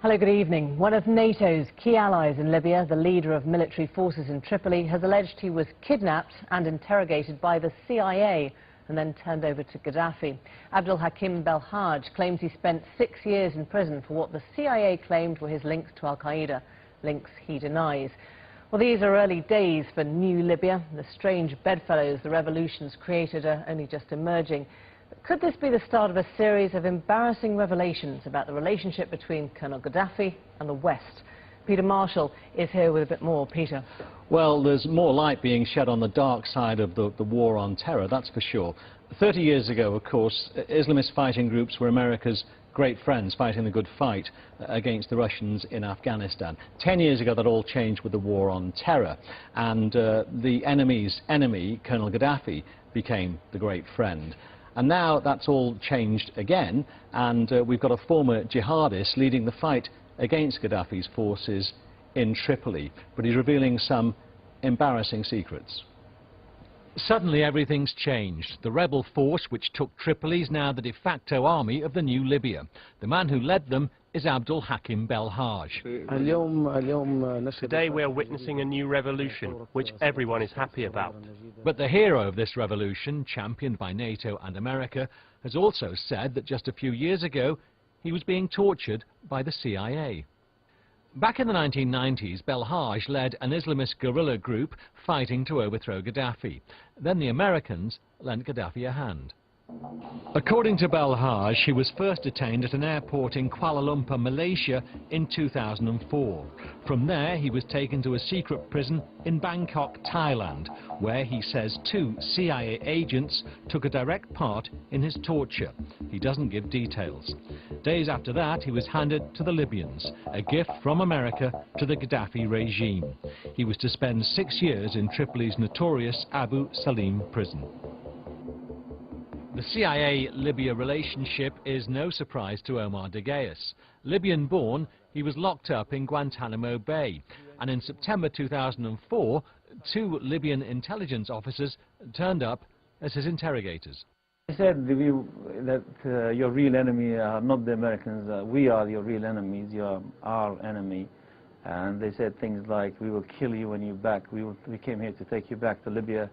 Hello, good evening. One of NATO's key allies in Libya, the leader of military forces in Tripoli, has alleged he was kidnapped and interrogated by the CIA and then turned over to Gaddafi. Abdul Hakim Belhaj claims he spent 6 years in prison for what the CIA claimed were his links to al-Qaeda, links he denies. Well, these are early days for new Libya. The strange bedfellows the revolution's created are only just emerging. Could this be the start of a series of embarrassing revelations about the relationship between Colonel Gaddafi and the West? Peter Marshall is here with a bit more. Peter. Well, there's more light being shed on the dark side of the war on terror, that's for sure. 30 years ago, of course, Islamist fighting groups were America's great friends, fighting the good fight against the Russians in Afghanistan. 10 years ago, that all changed with the war on terror, and the enemy's enemy, Colonel Gaddafi, became the great friend. And now that's all changed again, and we've got a former jihadist leading the fight against Gaddafi's forces in Tripoli, but he's revealing some embarrassing secrets. Suddenly everything's changed. The rebel force which took Tripoli is now the de facto army of the new Libya. The man who led them is Abdul Hakim Belhaj. Today we are witnessing a new revolution, which everyone is happy about. But the hero of this revolution, championed by NATO and America, has also said that just a few years ago he was being tortured by the CIA. Back in the 1990s, Belhaj led an Islamist guerrilla group fighting to overthrow Gaddafi. Then the Americans lent Gaddafi a hand. According to Belhaj, he was first detained at an airport in Kuala Lumpur, Malaysia in 2004. From there, he was taken to a secret prison in Bangkok, Thailand, where he says 2 CIA agents took a direct part in his torture. He doesn't give details. Days after that, he was handed to the Libyans, a gift from America to the Gaddafi regime. He was to spend 6 years in Tripoli's notorious Abu Salim prison. The CIA-Libya relationship is no surprise to Omar de Gaius. Libyan-born, he was locked up in Guantanamo Bay, and in September 2004, 2 Libyan intelligence officers turned up as his interrogators. He said that your real enemy are not the Americans, we are your real enemies, you are our enemy. And they said things like, we will kill you when you're back, we came here to take you back to Libya,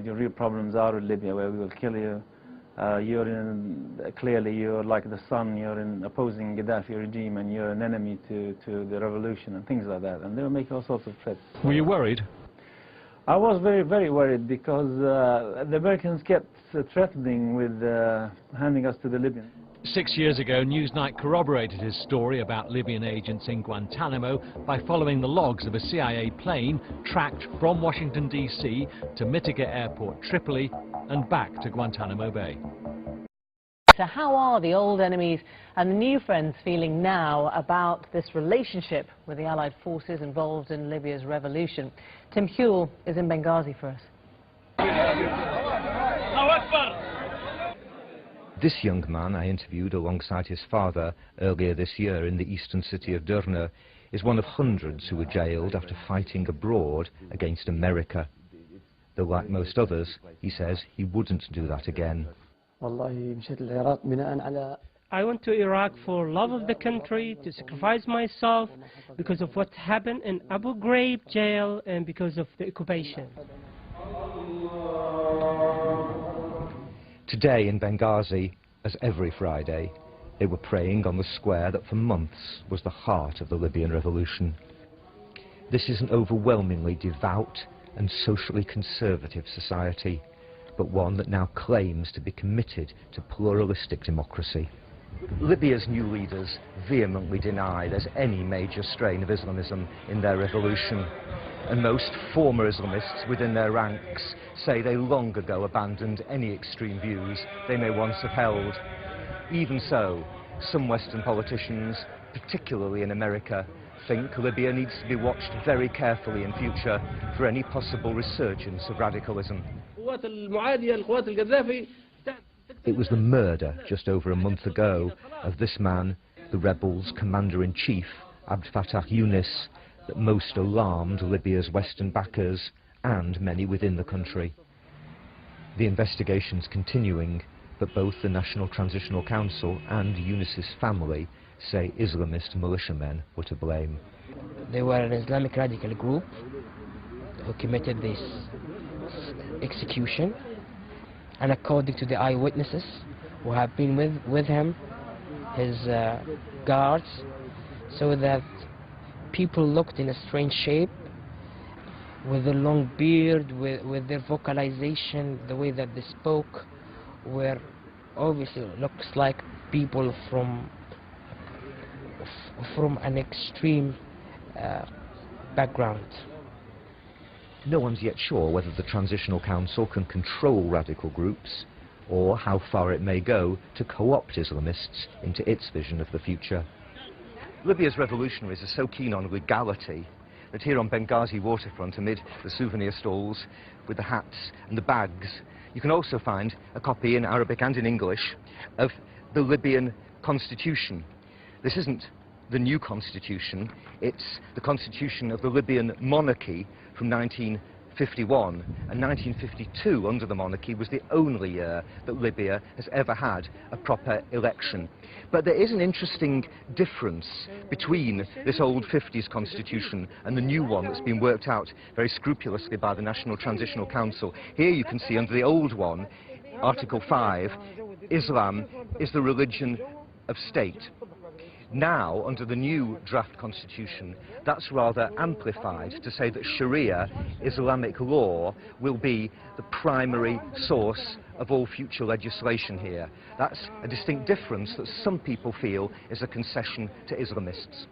your real problems are in Libya where we will kill you. Clearly you're like the sun, you're in opposing Gaddafi regime and you're an enemy to the revolution and things like that. And they were making all sorts of threats. Were you worried? I was very, very worried because the Americans kept threatening with handing us to the Libyans. 6 years ago, Newsnight corroborated his story about Libyan agents in Guantanamo by following the logs of a CIA plane tracked from Washington, D.C. to Mitika Airport, Tripoli, and back to Guantanamo Bay. So how are the old enemies and the new friends feeling now about this relationship with the Allied forces involved in Libya's revolution? Tim Huell is in Benghazi for us. This young man I interviewed alongside his father earlier this year in the eastern city of Derna is one of hundreds who were jailed after fighting abroad against America. Though like most others, he says he wouldn't do that again. I went to Iraq for love of the country, to sacrifice myself because of what happened in Abu Ghraib jail and because of the occupation. Today in Benghazi, as every Friday, they were praying on the square that for months was the heart of the Libyan revolution. This is an overwhelmingly devout and socially conservative society, but one that now claims to be committed to pluralistic democracy. Libya's new leaders vehemently deny there's any major strain of Islamism in their revolution, and most former Islamists within their ranks say they long ago abandoned any extreme views they may once have held. Even so, some Western politicians, particularly in America, think Libya needs to be watched very carefully in future for any possible resurgence of radicalism. It was the murder just over a month ago of this man, the rebels' commander-in-chief, Abd Fattah Yunus, that most alarmed Libya's Western backers and many within the country. The investigation's continuing, but both the National Transitional Council and Yunus's family say Islamist militiamen were to blame. They were an Islamic radical group who committed this execution, and according to the eyewitnesses who have been with him, his guards, so that people looked in a strange shape, with a long beard, with their vocalization, the way that they spoke, were obviously looks like people from an extreme background. No one's yet sure whether the Transitional Council can control radical groups or how far it may go to co-opt Islamists into its vision of the future. Libya's revolutionaries are so keen on legality that here on Benghazi waterfront, amid the souvenir stalls with the hats and the bags, you can also find a copy in Arabic and in English of the Libyan constitution. This isn't the new constitution, it's the constitution of the Libyan monarchy from 1951, and 1952 under the monarchy was the only year that Libya has ever had a proper election. But there is an interesting difference between this old 50s constitution and the new one that's been worked out very scrupulously by the National Transitional Council. Here you can see under the old one, Article 5, Islam is the religion of state. Now, under the new draft constitution, that's rather amplified to say that Sharia, Islamic law, will be the primary source of all future legislation here. That's a distinct difference that some people feel is a concession to Islamists.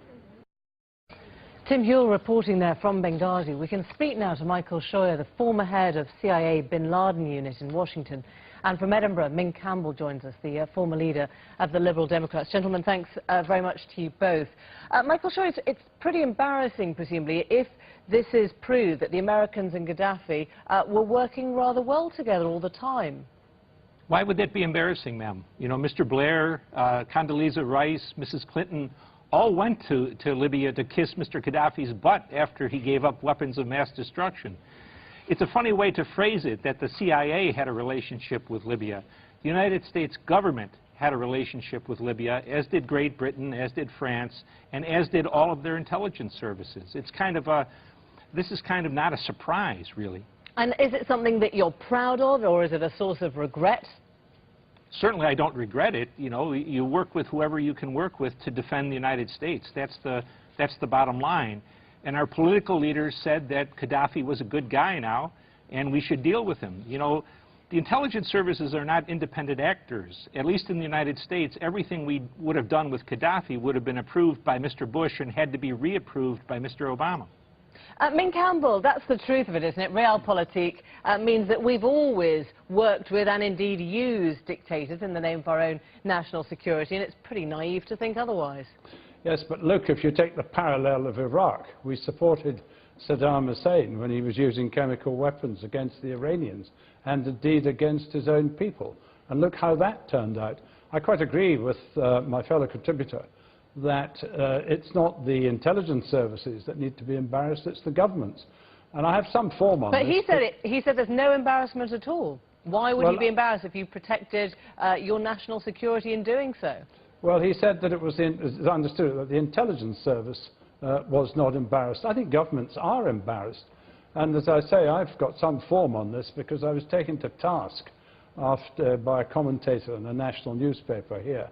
Tim Huell reporting there from Benghazi. We can speak now to Michael Scheuer, the former head of CIA Bin Laden unit in Washington. And from Edinburgh, Ming Campbell joins us, the former leader of the Liberal Democrats. Gentlemen, thanks very much to you both. Michael Scheuer, it's pretty embarrassing, presumably, if this is proved that the Americans and Gaddafi were working rather well together all the time. Why would that be embarrassing, ma'am? You know, Mr. Blair, Condoleezza Rice, Mrs. Clinton all went to Libya to kiss Mr. Gaddafi's butt after he gave up weapons of mass destruction. It's a funny way to phrase it that the CIA had a relationship with Libya. The United States government had a relationship with Libya, as did Great Britain, as did France, and as did all of their intelligence services. It's kind of this is kind of not a surprise, really. And is it something that you're proud of, or is it a source of regret? Certainly I don't regret it. You know, you work with whoever you can work with to defend the United States. That's the bottom line. And our political leaders said that Gaddafi was a good guy now, and we should deal with him. You know, the intelligence services are not independent actors. At least in the United States, everything we would have done with Gaddafi would have been approved by Mr. Bush and had to be reapproved by Mr. Obama. Ming Campbell, that's the truth of it, isn't it? Realpolitik means that we've always worked with and indeed used dictators in the name of our own national security, and it's pretty naive to think otherwise. Yes, but look, if you take the parallel of Iraq, we supported Saddam Hussein when he was using chemical weapons against the Iranians and indeed against his own people. And look how that turned out. I quite agree with my fellow contributor that it's not the intelligence services that need to be embarrassed, it's the governments. And I have some form on this. But he said there's no embarrassment at all. Why would he be embarrassed if you protected your national security in doing so? Well, he said that it was, as I understood it, that the intelligence service was not embarrassed. I think governments are embarrassed. And as I say, I've got some form on this because I was taken to task by a commentator in a national newspaper here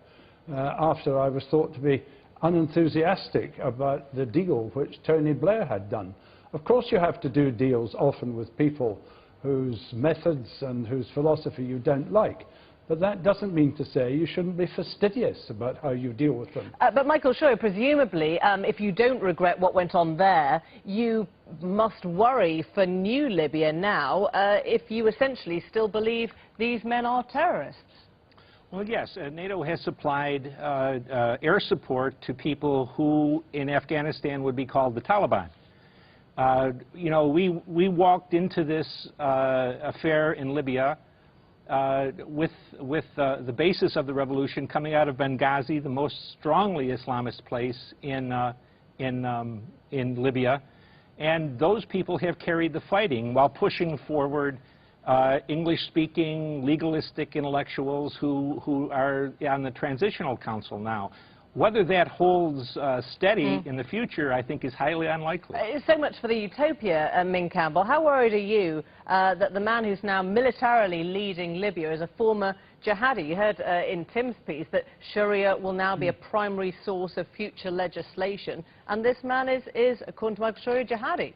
after I was thought to be unenthusiastic about the deal which Tony Blair had done. Of course you have to do deals often with people whose methods and whose philosophy you don't like. But that doesn't mean to say you shouldn't be fastidious about how you deal with them. But Michael Scheuer, presumably, if you don't regret what went on there, you must worry for new Libya now if you essentially still believe these men are terrorists. Well, yes, NATO has supplied air support to people who in Afghanistan would be called the Taliban. You know, we walked into this affair in Libya with the basis of the revolution coming out of Benghazi, the most strongly Islamist place in Libya, and those people have carried the fighting while pushing forward English-speaking, legalistic intellectuals who are on the Transitional Council now. Whether that holds steady in the future, I think, is highly unlikely. So much for the utopia, Min Campbell. How worried are you that the man who's now militarily leading Libya is a former jihadi? You heard in Tim's piece that Sharia will now be a primary source of future legislation, and this man is according to Michael Sharia, jihadi.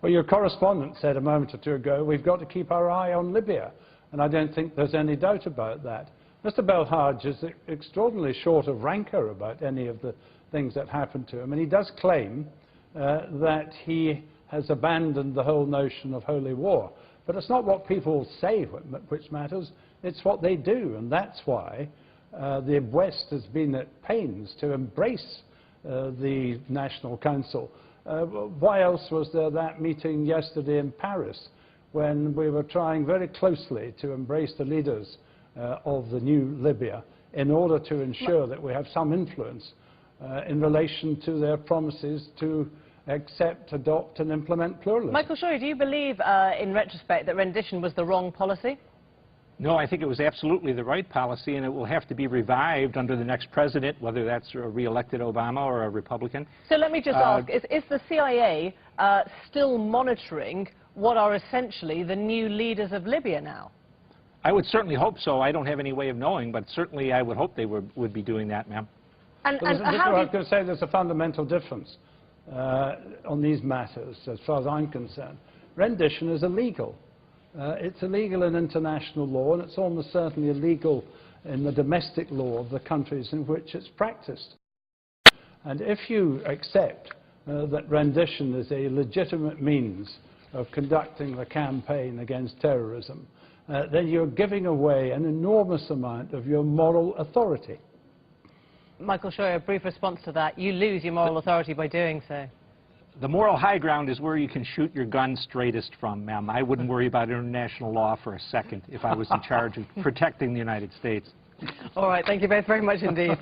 Well, your correspondent said a moment or two ago, we've got to keep our eye on Libya, and I don't think there's any doubt about that. Mr. Belhaj is extraordinarily short of rancor about any of the things that happened to him, and he does claim that he has abandoned the whole notion of holy war. But it's not what people say which matters, it's what they do, and that's why the West has been at pains to embrace the National Council. Why else was there that meeting yesterday in Paris when we were trying very closely to embrace the leaders of the new Libya in order to ensure that we have some influence in relation to their promises to accept, adopt and implement pluralism. Michael Sharia, do you believe in retrospect that rendition was the wrong policy? No, I think it was absolutely the right policy, and it will have to be revived under the next president, whether that's a re-elected Obama or a Republican. So let me just ask, is the CIA still monitoring what are essentially the new leaders of Libya now? I would certainly hope so. I don't have any way of knowing, but certainly I would hope they would be doing that, ma'am. I was going to say there's a fundamental difference on these matters, as far as I'm concerned. Rendition is illegal. It's illegal in international law, and it's almost certainly illegal in the domestic law of the countries in which it's practiced. And if you accept that rendition is a legitimate means of conducting the campaign against terrorism, then you're giving away an enormous amount of your moral authority. Michael Sharia, a brief response to that. You lose your moral authority by doing so. The moral high ground is where you can shoot your gun straightest from, ma'am. I wouldn't worry about international law for a second if I was in charge of protecting the United States. All right, thank you both very much indeed.